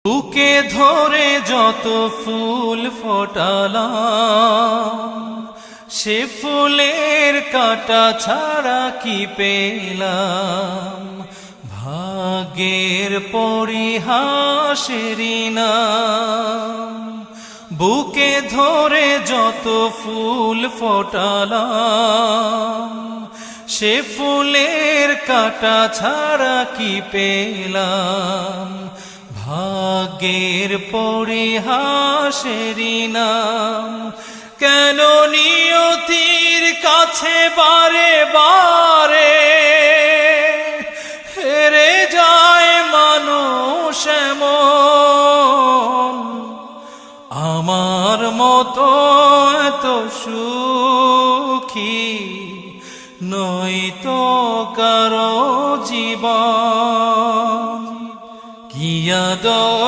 বুকে ধরে যত ফুল ফোটালাম, সে ফুলের কাঁটা ছাড়া কি পেলাম। ভাগ্যের পরিহাসেরই নাম। বুকে ধরে যত ফুল ফোটালাম, সে ফুলের কাঁটা ছাড়া কি পেলাম। ভাগ্যের পরিহাসেরই নাম। কেন নিয়তির কাছে বারে বারে হেরে যায় মানুষ এমন। আমার মতো এত সুখী নয়তো কারো জীবন। কি আদর